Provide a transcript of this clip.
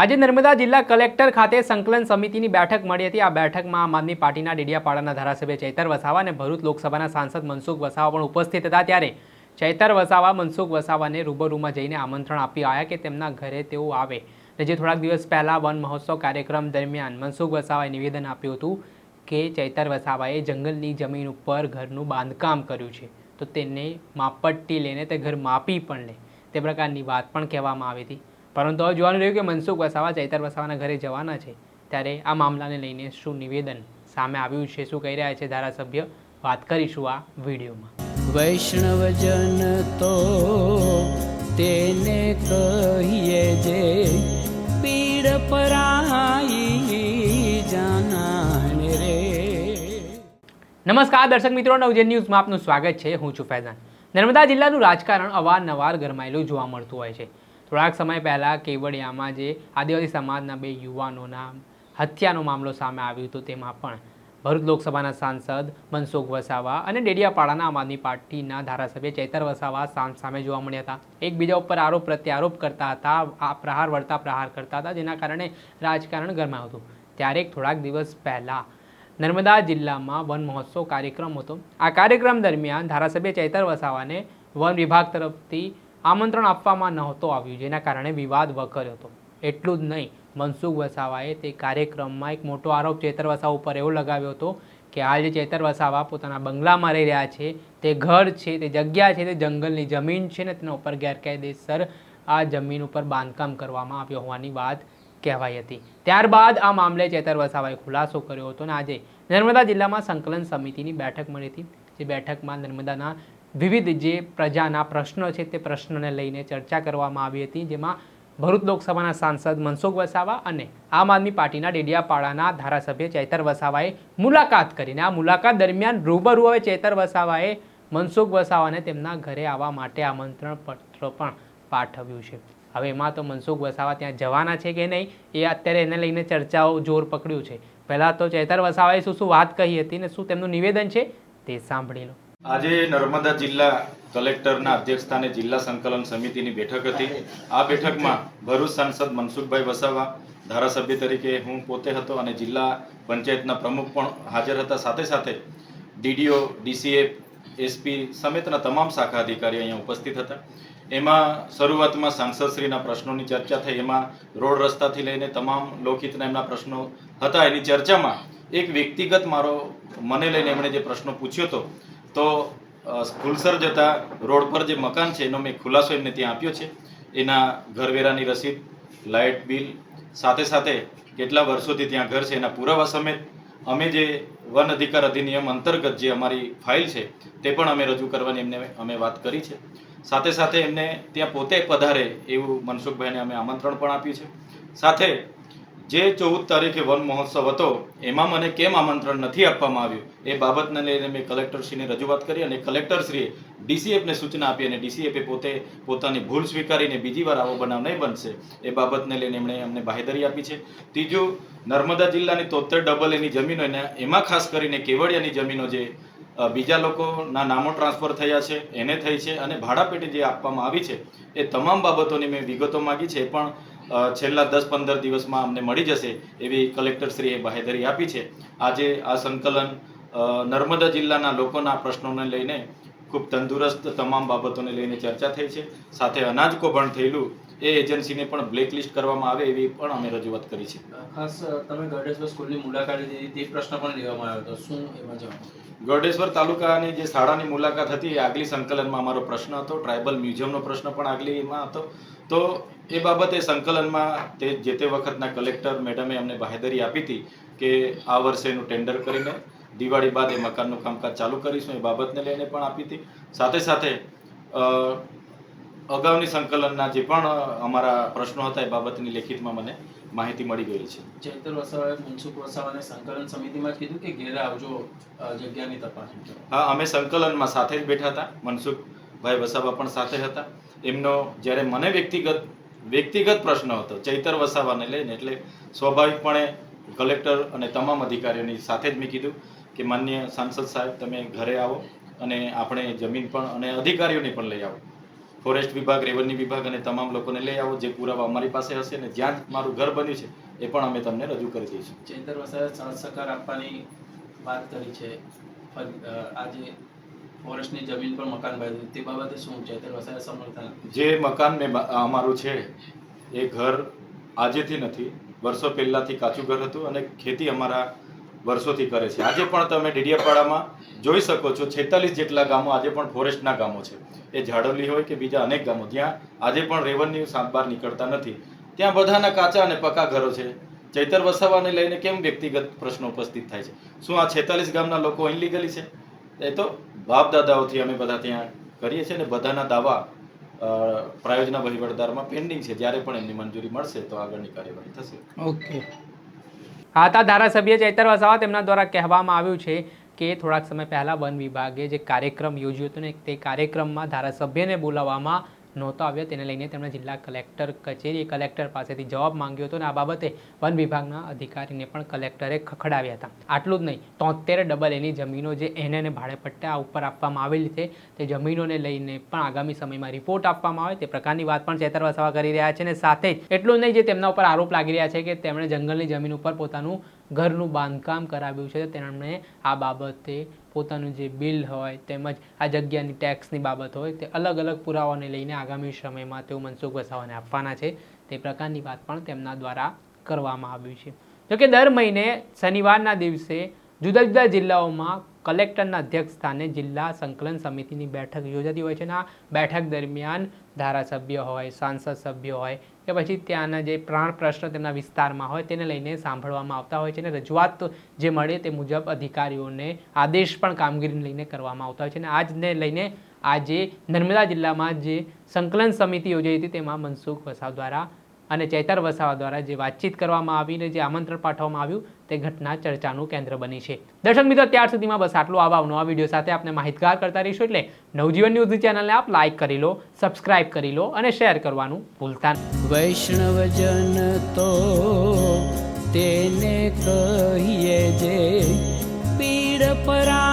આજે નર્મદા જિલ્લા કલેક્ટર ખાતે સંકલન સમિતિની બેઠક મળી હતી। આ બેઠકમાં આમ આદમી પાર્ટીના ડેડિયાપાડાના ધારાસભ્ય ચૈતર વસાવા અને ભરૂચ લોકસભાના સાંસદ મનસુખ વસાવા પણ ઉપસ્થિત હતા। ત્યારે ચૈતર વસાવા મનસુખ વસાવાને રૂબરૂમાં જઈને આમંત્રણ આપી આવ્યા કે તેમના ઘરે તેઓ આવે। જે થોડાક દિવસ પહેલા વન મહોત્સવ કાર્યક્રમ દરમિયાન મનસુખ વસાવાએ નિવેદન આપ્યું હતું કે ચૈતર વસાવાએ જંગલની જમીન ઉપર ઘરનું બાંધકામ કર્યું છે, તો તેને માપપટ્ટી લઈને તે ઘર માપી પણ લે, તે પ્રકારની વાત પણ કહેવામાં આવી હતી। પરંતુ હવે જોવાનું રહ્યું કે મનસુખ વસાવા ચૈતર વસાવાના ઘરે જવાના છે, ત્યારે આ મામલાને લઈને શું નિવેદન સામે આવ્યું છે, શું કહી રહ્યા છે ધારાસભ્ય, વાત કરીશું આ વિડીયોમાં। વૈષ્ણવજન તો તેને કહીએ જે પીડ પરાઈ જાનાને રે। નમસ્કાર દર્શક મિત્રો, નવજેન ન્યૂઝમાં આપનું સ્વાગત છે। હું છું ફૈઝાન। નર્મદા જિલ્લાનું રાજકારણ અવારનવાર ગરમાયેલું જોવા મળતું હોય છે। થોડાક સમય પહેલાં કેવડિયામાં જે આદિવાસી સમાજના 2 યુવાનોના હત્યાનો મામલો સામે આવ્યો હતો, તેમાં પણ ભરૂચ લોકસભાના સાંસદ મનસુખ વસાવા અને ડેડિયાપાડાના આમ આદમી પાર્ટીના ધારાસભ્ય ચૈતર વસાવા સામે જોવા મળ્યા હતા। એકબીજા ઉપર આરોપ પ્રત્યારોપ કરતા હતા, આ પ્રહાર વળતા પ્રહાર કરતા હતા, જેના કારણે રાજકારણ ગરમાયું હતું। ત્યારે થોડાક દિવસ પહેલાં નર્મદા જિલ્લામાં વન મહોત્સવ કાર્યક્રમ હતો। આ કાર્યક્રમ દરમિયાન ધારાસભ્ય ચૈતર વસાવાને વન વિભાગ તરફથી આમંત્રણ આપવામાં નહોતું આવ્યું, જેના કારણે વિવાદ વકર્યો હતો। એટલું જ નહીં, મનસુખ વસાવાએ તે કાર્યક્રમમાં એક મોટો આરોપ ચૈતર વસાવા ઉપર એવો લગાવ્યો હતો કે હાલ જે ચૈતર વસાવા પોતાના બંગલામાં રહી રહ્યા છે, તે ઘર છે, તે જગ્યા છે, તે જંગલની જમીન છે ને તેના ઉપર ગેરકાયદેસર આ જમીન ઉપર બાંધકામ કરવામાં આવ્યો હોવાની વાત કહેવાઈ હતી। ત્યારબાદ આ મામલે ચૈતર વસાવાએ ખુલાસો કર્યો હતો અને આજે નર્મદા જિલ્લામાં સંકલન સમિતિની બેઠક મળી હતી। જે બેઠકમાં નર્મદાના વિવિધ જે પ્રજાના પ્રશ્નો છે તે પ્રશ્નને લઈને ચર્ચા કરવામાં આવી હતી, જેમાં ભરૂચ લોકસભાના સાંસદ મનસુખ વસાવા અને આમ આદમી પાર્ટીના ડેડિયાપાડાના ધારાસભ્ય ચૈતર વસાવાએ મુલાકાત કરીને આ મુલાકાત દરમિયાન રૂબરૂ હવે ચૈતર વસાવાએ મનસુખ વસાવાને તેમના ઘરે આવવા માટે આમંત્રણ પત્ર પણ પાઠવ્યું છે। હવે એમાં તો મનસુખ વસાવા ત્યાં જવાના છે કે નહીં, એ અત્યારે એને લઈને ચર્ચાઓ જોર પકડ્યું છે। પહેલાં તો ચૈતર વસાવાએ શું વાત કહી હતી ને શું તેમનું નિવેદન છે તે સાંભળી લો। આજે નર્મદા જિલ્લા કલેક્ટરના અધ્યક્ષસ્થાને જિલ્લા સંકલન સમિતિની બેઠક હતી। આ બેઠકમાં ભરૂચ સાંસદ મનસુખભાઈ વસાવા ધારાસભ્ય તરીકે હું પોતે હતો અને જિલ્લા પંચાયતના પ્રમુખ પણ હાજર હતા। સાથે સાથે ડીડીઓ, ડીસીએફ, એસપી સમેતના તમામ શાખા અધિકારીઓ અહીંયા ઉપસ્થિત હતા। એમાં શરૂઆતમાં સાંસદશ્રીના પ્રશ્નોની ચર્ચા થઈ। એમાં રોડ રસ્તાથી લઈને તમામ લોકહિતના એમના પ્રશ્નો હતા। એની ચર્ચામાં એક વ્યક્તિગત મને લઈને એમણે જે પ્રશ્નો પૂછ્યો હતો, તો ફુલસર જતા રોડ પર જે મકાન છે એનો મેં ખુલાસો એમને ત્યાં આપ્યો છે। એના ઘરવેરાની રસીદ, લાઇટ બિલ, સાથે સાથે કેટલા વર્ષોથી ત્યાં ઘર છે એના પુરાવા સમેત અમે જે વન અધિકાર અધિનિયમ અંતર્ગત જે અમારી ફાઇલ છે તે પણ અમે રજૂ કરવાની અમે વાત કરી છે। સાથે સાથે એમને ત્યાં પોતે પધારે એવું મનસુખભાઈને અમે આમંત્રણ પણ આપ્યું છે। સાથે જે 14 તારીખે વન મહોત્સવ હતો એમાં મને કેમ આમંત્રણ નથી આપવામાં આવ્યું એ બાબતને લઈને મેં કલેક્ટરશ્રીને રજૂઆત કરી અને કલેક્ટરશ્રીએ ડીસીએફને સૂચના આપી અને ડીસીએફે પોતાની ભૂલ સ્વીકારીને બીજી વાર આવો બનાવ નહીં બનશે એ બાબતને લઈને એમણે અમને બાહેધરી આપી છે। ત્રીજું, નર્મદા જિલ્લાની 73 એની જમીનો એમાં ખાસ કરીને કેવડિયાની જમીનો જે બીજા લોકોના નામો ટ્રાન્સફર થયા છે એને થઈ છે અને ભાડાપેટે જે આપવામાં આવી છે એ તમામ બાબતોની મેં વિગતો માગી છે, એ પણ છેલ્લા 10-15 દિવસમાં અમને મળી જશે એવી કલેક્ટરશ્રીએ બાહેધરી આપી છે। આજે આ સંકલન નર્મદા જિલ્લાના લોકોના પ્રશ્નોને લઈને ખૂબ તંદુરસ્ત તમામ બાબતોને લઈને ચર્ચા થઈ છે। સાથે અનાજ કૌભાંડ થયેલું એ એજન્સીને પણ બ્લેકલિસ્ટ કરવામાં આવે એવી પણ અમે રજૂઆત કરી છે। ખાસ તમે ગરડેશ્વર સ્કૂલની મુલાકાત લીધી, તે પ્રશ્ન પણ લેવામાં આવ્યો હતો, શું એમાં જવાબ? ગરડેશ્વર તાલુકાની જે શાળાની મુલાકાત હતી એ આગલી સંકલનમાં અમારો પ્રશ્ન હતો। ટ્રાઇબલ મ્યુઝિયમનો પ્રશ્ન પણ આગલીમાં હતો। તો એ બાબતે સંકલનમાં જે તે વખતના કલેક્ટર મેડમે અમને બાહેધરી આપી હતી કે આ વર્ષે એનું ટેન્ડર કરીને દિવાળી બાદ એ મકાનનું કામકાજ ચાલુ કરીશું એ બાબતને લઈને પણ આપી હતી। સાથે સાથે અગાઉની સંકલનના જે પણ અમારા પ્રશ્નો હતા એ બાબતની લેખિતમાં મને માહિતી મળી ગઈ છે। ચૈતર વસાવાએ મનસુખ વસાવાને સંકલન સમિતિમાં જ કીધું કે ઘેરે આવજો જગ્યાની તપાસ કરો? હા, અમે સંકલનમાં સાથે જ બેઠા હતા। મનસુખભાઈ વસાવા પણ સાથે હતા। એમનો જ્યારે મને વ્યક્તિગત પ્રશ્ન હતો ચૈતર વસાવાને લઈને, એટલે સ્વાભાવિકપણે કલેક્ટર અને તમામ અધિકારીઓની સાથે જ મેં કીધું કે માનનીય સાંસદ સાહેબ તમે ઘરે આવો અને આપણે જમીન પણ અને અધિકારીઓને પણ લઈ આવો। ફોરેસ્ટ વિભાગ, રેવન્યુ વિભાગ અને તમામ લોકોને લઈ આવો. જે પુરાવા અમારી પાસે હશે ને જ્યાં મારું ઘર બન્યું છે એ પણ અમે તમને રજૂ કરી દઈશું. ચૈતર વસાવાએ સાથ સહકાર આપવાની વાત કરી છે. આજે ફોરેસ્ટની જમીન પર મકાન બાંધ્યું તે બાબતે શું ચૈતર વસાવાએ સમર્થન આપ્યું? જે મકાન અમારું છે એ ઘર આજેથી નથી, વર્ષો પહેલાંથી કાચું ઘર હતું અને ખેતી અમારા વર્ષોથી કરે છે. આજે પણ તમે ડેડિયાપાડામાં જોઈ શકો છો 46 જેટલા ગામો આજે પણ ફોરેસ્ટના ગામો છે. એ ઝાડવલી હોય કે બીજા અનેક ગામો જ્યાં આજે પણ રેવન્યુ સાત બહાર નીકળતા નથી, ત્યાં બધાના કાચા અને પક્કા ઘરો છે. ચૈતર વસાવાને લઈને કેમ વ્યક્તિગત પ્રશ્નો ઉપસ્થિત થાય છે? શું આ 46 ગામના લોકો ઇનલીગલી છે? એ તો બાપ દાદાઓથી અમે બધા ત્યાં કરીએ છીએ ને બધાના દાવા પ્રાયોજના વહીવટદારમાં પેન્ડિંગ છે. જ્યારે પણ એમની મંજૂરી મળશે તો આગળની કાર્યવાહી થશે. ઓકે. આ હતા ધારાસભ્ય ચૈતર વસાવા. તેમના દ્વારા કહેવામાં આવ્યું છે કે થોડાક સમય પહેલાં વન વિભાગે જે કાર્યક્રમ યોજ્યો હતો ને તે કાર્યક્રમમાં ધારાસભ્યને બોલાવવામાં નહોતો આવ્યો. તેને લઈને તેમણે જિલ્લા કલેક્ટર કચેરી કલેક્ટર પાસેથી જવાબ માંગ્યો હતો અને આ બાબતે વન વિભાગના અધિકારીને પણ કલેક્ટરે ખખડાવ્યા હતા. આટલું જ નહીં, 73 એની જમીનો જે એને ભાડે પટ્ટા ઉપર આપવામાં આવેલી છે તે જમીનોને લઈને પણ આગામી સમયમાં રિપોર્ટ આપવામાં આવે તે પ્રકારની વાત પણ ચૈતર વસાવા કરી રહ્યા છે. અને સાથે જ એટલું નહીં, જે તેમના ઉપર આરોપ લાગી રહ્યા છે કે તેમણે જંગલની જમીન ઉપર પોતાનું ઘરનું બાંધકામ કરાવ્યું છે, તેમણે આ બાબતે પોતાનું જે બિલ હોય તેમજ આ જગ્યાની ટેક્સની બાબત હોય તે અલગ અલગ પુરાવાને લઈને આગામી સમયમાં તેઓ મનસુખ વસાવાને આપવાના છે તે પ્રકારની વાત પણ તેમના દ્વારા કરવામાં આવી છે. જોકે દર મહિને શનિવારના દિવસે જુદા જુદા જિલ્લાઓમાં કલેક્ટરના અધ્યક્ષ સ્થાને જિલ્લા સંકલન સમિતિની બેઠક યોજાતી હોય છે અને આ બેઠક દરમિયાન ધારાસભ્ય હોય, સાંસદ સભ્ય હોય કે પછી ત્યાંના જે પ્રાણ પ્રશ્ન તેમના વિસ્તારમાં હોય તેને લઈને સાંભળવામાં આવતા હોય છે અને રજૂઆત જે મળે તે મુજબ અધિકારીઓને આદેશ પણ કામગીરીને લઈને કરવામાં આવતા હોય છે. અને આજને લઈને આજે નર્મદા જિલ્લામાં જે સંકલન સમિતિ યોજાઈ હતી તેમાં મનસુખ વસાવા દ્વારા અને ચૈતર વસાવા દ્વારા જે વાતચીત કરવામાં આવીને જે આમંત્રણ પાઠવવામાં આવ્યું તે ઘટના ચર્ચાનું કેન્દ્ર બની છે. દર્શક મિત્રો, ત્યાર સુધીમાં બસ આટલું. આવા નવા વિડીયો સાથે આપણે માહિતગાર કરતા રહીશું. એટલે નવજીવન ન્યૂઝ ચેનલને આપ લાઇક કરી લો, સબસ્ક્રાઇબ કરી લો અને શેર કરવાનું ભૂલતા નહીં. વૈષ્ણવજન તો તેને કહીએ જે પીડ પરા